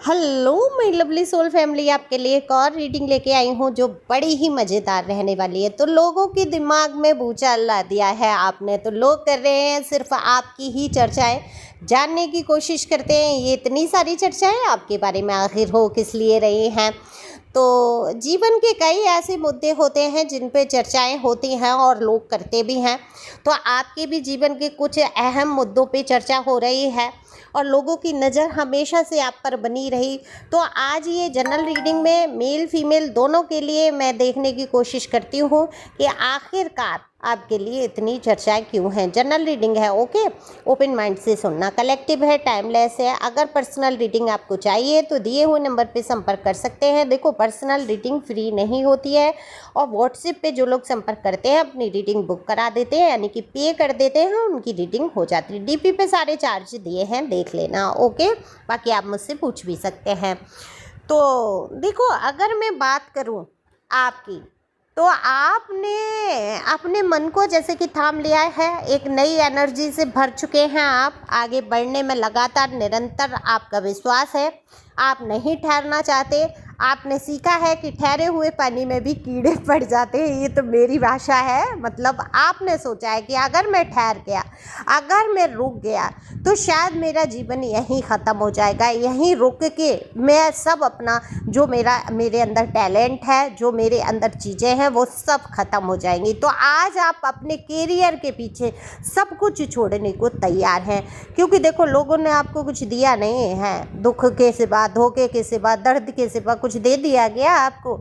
Hello my lovely soul family, आपके लिए एक और रीडिंग लेके आई हूँ जो बड़ी ही मज़ेदार रहने वाली है। तो लोगों के दिमाग में भूचाल ला दिया है आपने। तो लोग कर रहे हैं सिर्फ आपकी ही चर्चाएं, जानने की कोशिश करते हैं ये इतनी सारी चर्चाएं आपके बारे में आखिर हो किस लिए रही हैं। तो जीवन के कई ऐसे मुद्दे होते हैं जिन पे चर्चाएं होती हैं और लोग करते भी हैं। तो आपके भी जीवन के कुछ अहम मुद्दों पे चर्चा हो रही है और लोगों की नज़र हमेशा से आप पर बनी रही। तो आज ये जनरल रीडिंग में मेल फीमेल दोनों के लिए मैं देखने की कोशिश करती हूँ कि आखिरकार आपके लिए इतनी चर्चाएं क्यों हैं। जनरल रीडिंग है, ओके, ओपन माइंड से सुनना, कलेक्टिव है, टाइमलेस है। अगर पर्सनल रीडिंग आपको चाहिए तो दिए हुए नंबर पे संपर्क कर सकते हैं। देखो, पर्सनल रीडिंग फ्री नहीं होती है और व्हाट्सएप पे जो लोग संपर्क करते हैं अपनी रीडिंग बुक करा देते हैं, यानी कि पे कर देते हैं, उनकी रीडिंग हो जाती है। डीपी पे सारे चार्ज दिए हैं, देख लेना, ओके। बाकी आप मुझसे पूछ भी सकते हैं। तो देखो, अगर मैं बात करूँ आपकी, तो आपने अपने मन को जैसे कि थाम लिया है, एक नई एनर्जी से भर चुके हैं। आप आगे बढ़ने में लगातार निरंतर आपका विश्वास है, आप नहीं ठहरना चाहते। आपने सीखा है कि ठहरे हुए पानी में भी कीड़े पड़ जाते हैं, ये तो मेरी भाषा है। मतलब आपने सोचा है कि अगर मैं ठहर गया, अगर मैं रुक गया तो शायद मेरा जीवन यहीं ख़त्म हो जाएगा। यहीं रुक के मैं सब अपना जो मेरे अंदर टैलेंट है, जो मेरे अंदर चीज़ें हैं, वो सब ख़त्म हो जाएंगी। तो आज आप अपने कैरियर के पीछे सब कुछ छोड़ने को तैयार हैं, क्योंकि देखो, लोगों ने आपको कुछ दिया नहीं है। दुख के सिवा, धोखे के सिवा, दर्द के सिवा कुछ दे दिया गया आपको?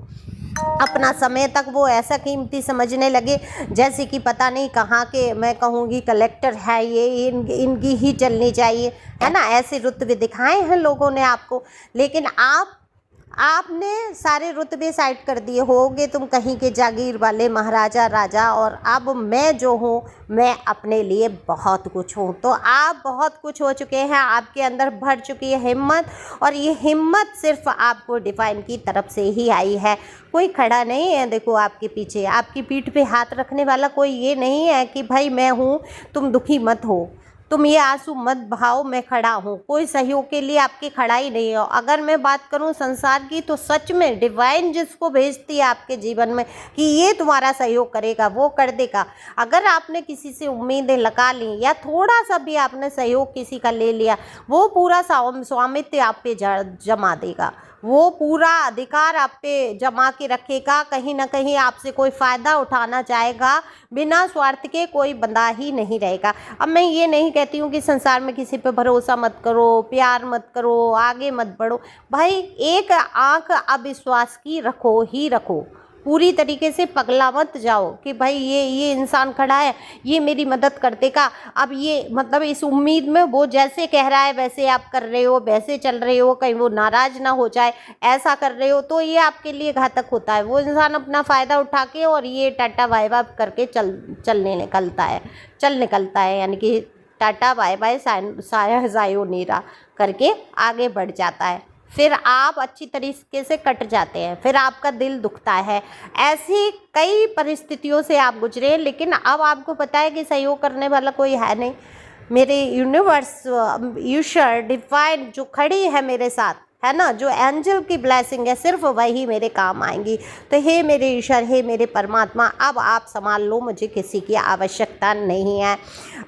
अपना समय तक वो ऐसा कीमती समझने लगे जैसे कि पता नहीं कहाँ के, मैं कहूँगी कलेक्टर है ये, इनकी ही चलनी चाहिए, है ना। ऐसे रुतबे दिखाए हैं लोगों ने आपको, लेकिन आपने सारे रुतबे साइड कर दिए। होगे तुम कहीं के जागीर वाले महाराजा राजा, और अब मैं जो हूँ, मैं अपने लिए बहुत कुछ हूँ। तो आप बहुत कुछ हो चुके हैं, आपके अंदर भर चुकी है हिम्मत, और ये हिम्मत सिर्फ आपको डिवाइन की तरफ से ही आई है। कोई खड़ा नहीं है देखो आपके पीछे, आपकी पीठ पे हाथ रखने वाला कोई ये नहीं है कि भाई मैं हूँ, तुम दुखी मत हो, तुम ये आंसू मत बहाओ, मैं खड़ा हूँ। कोई सहयोग के लिए आपकी खड़ा ही नहीं हो। अगर मैं बात करूँ संसार की, तो सच में डिवाइन जिसको भेजती है आपके जीवन में कि ये तुम्हारा सहयोग करेगा, वो कर देगा। अगर आपने किसी से उम्मीदें लगा ली या थोड़ा सा भी आपने सहयोग किसी का ले लिया, वो पूरा स्वामित्व आप पे जमा देगा, वो पूरा अधिकार आप पे जमा के रखेगा। कहीं ना कहीं आपसे कोई फ़ायदा उठाना चाहेगा, बिना स्वार्थ के कोई बंदा ही नहीं रहेगा। अब मैं ये नहीं कहती हूँ कि संसार में किसी पे भरोसा मत करो, प्यार मत करो, आगे मत बढ़ो। भाई, एक आंख अविश्वास की रखो ही रखो, पूरी तरीके से पगला मत जाओ कि भाई ये इंसान खड़ा है, ये मेरी मदद कर देगा। अब ये मतलब इस उम्मीद में वो जैसे कह रहा है वैसे आप कर रहे हो, वैसे चल रहे हो, कहीं वो नाराज़ ना हो जाए, ऐसा कर रहे हो, तो ये आपके लिए घातक होता है। वो इंसान अपना फ़ायदा उठा के और ये टाटा बाय बाय करके चल निकलता है, यानी कि टाटा बाय बाय सायोनीरा करके आगे बढ़ जाता है। फिर आप अच्छी तरीके से कट जाते हैं, फिर आपका दिल दुखता है। ऐसी कई परिस्थितियों से आप गुजरे, लेकिन अब आपको पता है कि सहयोग करने वाला कोई है नहीं। मेरे यूनिवर्स, ईश्वर, डिवाइन जो खड़ी है मेरे साथ, है ना, जो एंजल की ब्लेसिंग है, सिर्फ वही मेरे काम आएंगी। तो हे मेरे ईश्वर, हे मेरे परमात्मा, अब आप संभाल लो, मुझे किसी की आवश्यकता नहीं है।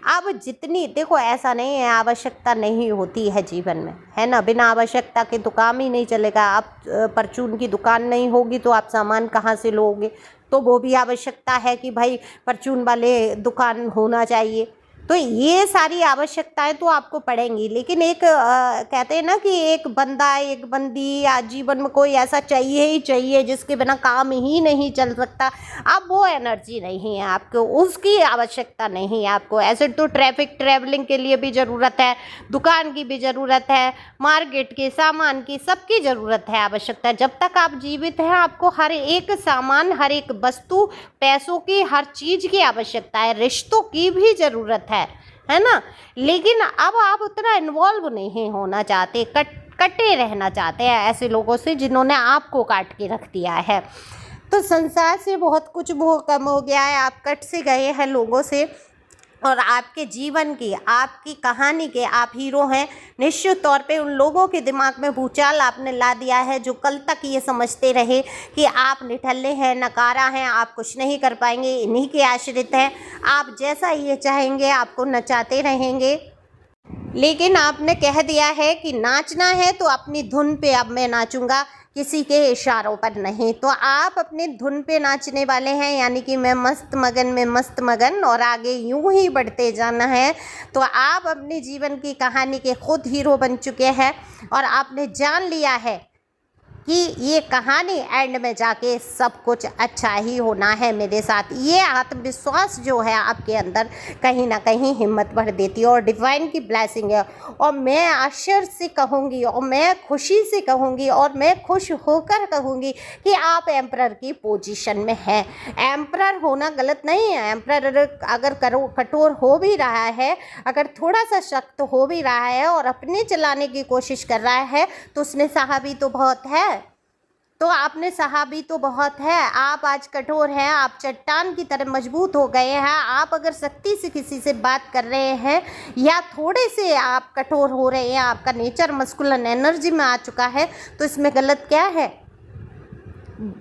अब जितनी, देखो ऐसा नहीं है आवश्यकता नहीं होती है जीवन में, है ना। बिना आवश्यकता के तो काम ही नहीं चलेगा। आप परचून की दुकान नहीं होगी तो आप सामान कहाँ से लोगे? तो वो भी आवश्यकता है कि भाई परचून वाले दुकान होना चाहिए। तो ये सारी आवश्यकताएं तो आपको पड़ेंगी, लेकिन एक कहते हैं ना कि एक बंदा, एक बंदी या जीवन में कोई ऐसा चाहिए ही चाहिए जिसके बिना काम ही नहीं चल सकता। अब वो एनर्जी नहीं है आपको, उसकी आवश्यकता नहीं है आपको। ऐसे तो ट्रैवलिंग के लिए भी ज़रूरत है, दुकान की भी ज़रूरत है, मार्केट के सामान की, सबकी ज़रूरत है, आवश्यकता है। जब तक आप जीवित हैं आपको हर एक सामान, हर एक वस्तु, पैसों की, हर चीज़ की आवश्यकता है, रिश्तों की भी ज़रूरत है ना। लेकिन अब आप उतना इन्वॉल्व नहीं होना चाहते, कटे रहना चाहते हैं ऐसे लोगों से जिन्होंने आपको काट के रख दिया है। तो संसार से बहुत कुछ मोह कम हो गया है, आप कट से गए हैं लोगों से। और आपके जीवन की, आपकी कहानी के आप हीरो हैं। निश्चित तौर पे उन लोगों के दिमाग में भूचाल आपने ला दिया है जो कल तक ये समझते रहे कि आप निठल्ले हैं, नकारा हैं, आप कुछ नहीं कर पाएंगे, इन्हीं के आश्रित हैं, आप जैसा ये चाहेंगे आपको नचाते रहेंगे। लेकिन आपने कह दिया है कि नाचना है तो अपनी धुन पे अब मैं नाचूंगा, किसी के इशारों पर नहीं। तो आप अपनी धुन पे नाचने वाले हैं, यानी कि मैं मस्त मगन में मस्त मगन, और आगे यूं ही बढ़ते जाना है। तो आप अपने जीवन की कहानी के खुद हीरो बन चुके हैं और आपने जान लिया है कि ये कहानी एंड में जाके सब कुछ अच्छा ही होना है मेरे साथ। ये आत्मविश्वास जो है आपके अंदर कहीं ना कहीं हिम्मत भर देती है और डिवाइन की ब्लेसिंग है। और मैं आश्चर्य से कहूँगी और मैं खुशी से कहूँगी और मैं खुश होकर कहूँगी कि आप एम्परर की पोजीशन में हैं। एम्परर होना गलत नहीं है। एम्परर अगर कठोर हो भी रहा है, अगर थोड़ा सा सख्त हो भी रहा है और अपने चलाने की कोशिश कर रहा है, तो उसने सहा भी तो बहुत है। तो आपने सहा भी तो बहुत है। आप आज कठोर हैं, आप चट्टान की तरह मजबूत हो गए हैं। आप अगर सख्ती से किसी से बात कर रहे हैं या थोड़े से आप कठोर हो रहे हैं, आपका नेचर मस्कुलिन एनर्जी में आ चुका है, तो इसमें गलत क्या है?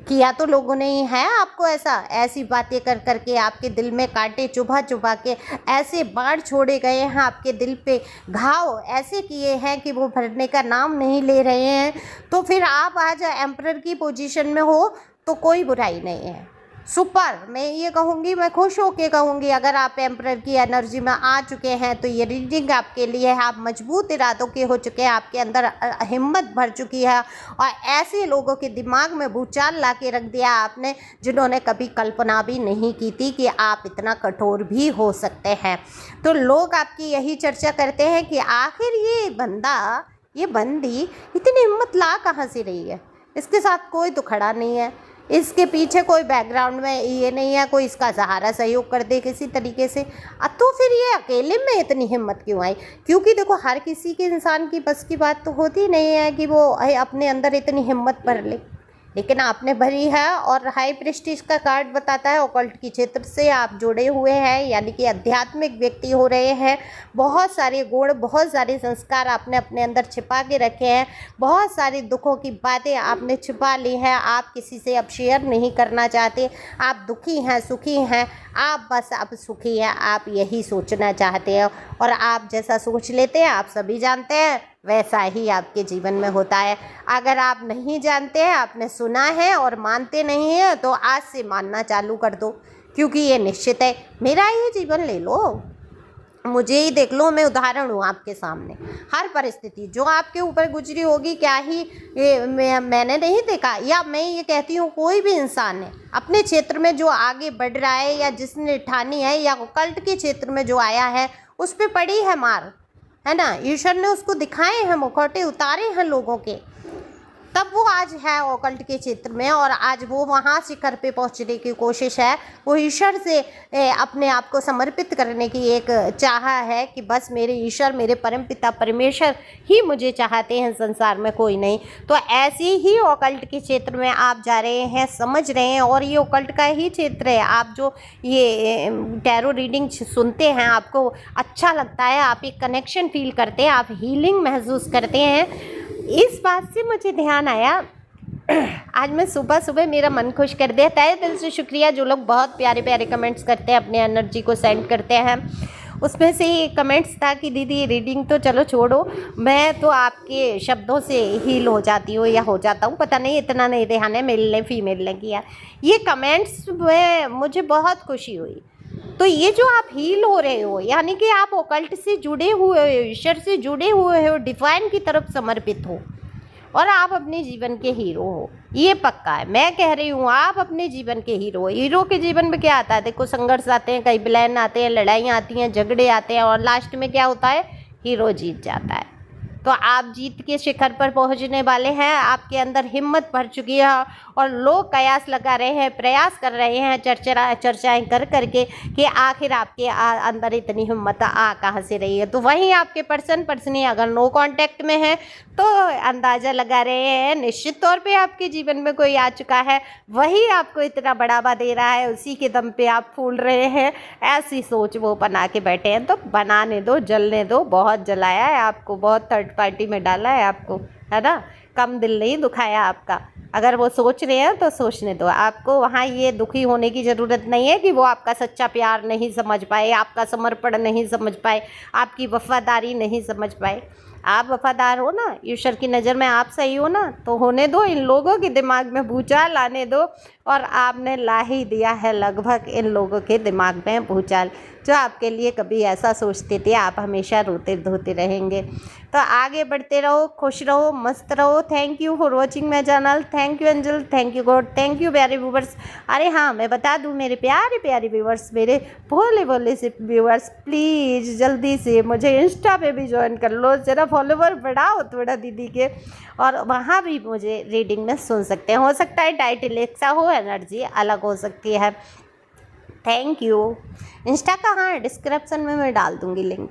किया तो लोगों ने ही है आपको ऐसी बातें कर करके, आपके दिल में कांटे चुभा चुभा के ऐसे बाढ़ छोड़े गए हैं, आपके दिल पे घाव ऐसे किए हैं कि वो भरने का नाम नहीं ले रहे हैं। तो फिर आप आज एम्परर की पोजीशन में हो तो कोई बुराई नहीं है। सुपर, मैं ये कहूँगी, मैं खुश होके कहूँगी, अगर आप एम्परर की एनर्जी में आ चुके हैं तो ये रीडिंग आपके लिए है। आप मजबूत इरादों के हो चुके हैं, आपके अंदर हिम्मत भर चुकी है और ऐसे लोगों के दिमाग में भूचाल ला के रख दिया आपने जिन्होंने कभी कल्पना भी नहीं की थी कि आप इतना कठोर भी हो सकते हैं। तो लोग आपकी यही चर्चा करते हैं कि आखिर ये बंदा, ये बंदी इतनी हिम्मत ला कहाँ से रही है? इसके साथ कोई तो खड़ा नहीं है, इसके पीछे कोई बैकग्राउंड में ये नहीं है, कोई इसका सहारा सहयोग कर दे किसी तरीके से। तो फिर ये अकेले में इतनी हिम्मत क्यों आई? क्योंकि देखो, हर किसी के इंसान की बस की बात तो होती नहीं है कि वो अपने अंदर इतनी हिम्मत भर ले, लेकिन आपने भरी है। और हाई प्रेस्टीज का कार्ड बताता है ऑकल्ट की क्षेत्र से आप जुड़े हुए हैं, यानी कि आध्यात्मिक व्यक्ति हो रहे हैं। बहुत सारे गुण, बहुत सारे संस्कार आपने अपने अंदर छिपा के रखे हैं, बहुत सारी दुखों की बातें आपने छिपा ली हैं। आप किसी से अब शेयर नहीं करना चाहते। आप दुखी हैं, सुखी हैं, आप बस अब सुखी हैं, आप यही सोचना चाहते हैं। और आप जैसा सोच लेते हैं, आप सभी जानते हैं, वैसा ही आपके जीवन में होता है। अगर आप नहीं जानते हैं, आपने सुना है और मानते नहीं हैं, तो आज से मानना चालू कर दो, क्योंकि ये निश्चित है। मेरा ही जीवन ले लो, मुझे ही देख लो, मैं उदाहरण हूँ आपके सामने। हर परिस्थिति जो आपके ऊपर गुजरी होगी, क्या ही मैंने नहीं देखा, या मैं ये कहती हूँ कोई भी इंसान है अपने क्षेत्र में जो आगे बढ़ रहा है या जिसने ठानी है या कल्ट के क्षेत्र में जो आया है, उस पर पड़ी है मार, है ना। ईश्वर ने उसको दिखाए हैं, मुखौटे उतारे हैं लोगों के, तब वो आज है ऑकल्ट के क्षेत्र में और आज वो वहाँ शिखर पे पहुँचने की कोशिश है। वो ईश्वर से अपने आप को समर्पित करने की एक चाह है कि बस मेरे ईश्वर, मेरे परमपिता परमेश्वर ही मुझे चाहते हैं, संसार में कोई नहीं। तो ऐसे ही ऑकल्ट के क्षेत्र में आप जा रहे हैं, समझ रहे हैं, और ये ऑकल्ट का ही क्षेत्र है। आप जो ये टैरो रीडिंग सुनते हैं, आपको अच्छा लगता है, आप एक कनेक्शन फील करते हैं, आप हीलिंग महसूस करते हैं। इस बात से मुझे ध्यान आया, आज मैं सुबह सुबह मेरा मन खुश कर दिया। तहे दिल से शुक्रिया जो लोग बहुत प्यारे प्यारे कमेंट्स करते हैं, अपने एनर्जी को सेंड करते हैं। उसमें से कमेंट्स था कि दीदी रीडिंग तो चलो छोड़ो, मैं तो आपके शब्दों से हील हो जाती हूँ या हो जाता हूँ, पता नहीं, इतना नहीं ध्यान है मेल ने फीमेल ने किया। ये कमेंट्स में मुझे बहुत खुशी हुई। तो ये जो आप हील हो रहे हो, यानी कि आप ओकल्ट से जुड़े हुए हो, ईश्वर से जुड़े हुए हो, डिवाइन की तरफ समर्पित हो और आप अपने जीवन के हीरो हो, ये पक्का है। मैं कह रही हूँ आप अपने जीवन के हीरो हो। हीरो के जीवन में क्या आता है? देखो, संघर्ष आते हैं, कई विलेन आते हैं, लड़ाइयाँ आती हैं, झगड़े आते हैं, और लास्ट में क्या होता है? हीरो जीत जाता है। तो आप जीत के शिखर पर पहुंचने वाले हैं। आपके अंदर हिम्मत भर चुकी है और लोग कयास लगा रहे हैं, प्रयास कर रहे हैं, चर्चाएं कर करके कि आखिर आपके अंदर इतनी हिम्मत आ कहाँ से रही है। तो वहीं आपके पर्सनी अगर नो कांटेक्ट में है तो अंदाज़ा लगा रहे हैं निश्चित तौर पे आपके जीवन में कोई आ चुका है, वही आपको इतना बढ़ावा दे रहा है, उसी के दम पे आप फूल रहे हैं। ऐसी सोच वो बना के बैठे हैं, तो बनाने दो, जलने दो। बहुत जलाया है आपको, बहुत थर्ड पार्टी में डाला है आपको, है ना। कम दिल नहीं दुखाया आपका। अगर वो सोच रहे हैं तो सोचने दो। आपको वहाँ ये दुखी होने की ज़रूरत नहीं है कि वो आपका सच्चा प्यार नहीं समझ पाए, आपका समर्पण नहीं समझ पाए, आपकी वफादारी नहीं समझ पाए। आप वफादार हो ना, ईश्वर की नज़र में आप सही हो ना, तो होने दो। इन लोगों के दिमाग में भूचाल आने दो। और आपने ला ही दिया है लगभग इन लोगों के दिमाग में भूचाल, जो आपके लिए कभी ऐसा सोचते थे। आप हमेशा रोते धोते रहेंगे। तो आगे बढ़ते रहो, खुश रहो, मस्त रहो। Thank you for watching my channel. Thank you angel, thank you God, thank you प्यारे व्यूवर्स। अरे हाँ, मैं बता दूँ मेरे प्यारे प्यारे व्यूवर्स, मेरे भोले भोले से व्यूवर्स, प्लीज़ जल्दी से मुझे इंस्टा पे भी ज्वाइन कर लो। ज़रा फॉलोवर बढ़ाओ थोड़ा दीदी के, और वहाँ भी मुझे रीडिंग में सुन सकते हैं। हो सकता है टाइटल एक सा हो, एनर्जी अलग हो सकती है। Thank you. इंस्टा कहाँ है? डिस्क्रिप्शन में मैं डाल दूँगी लिंक।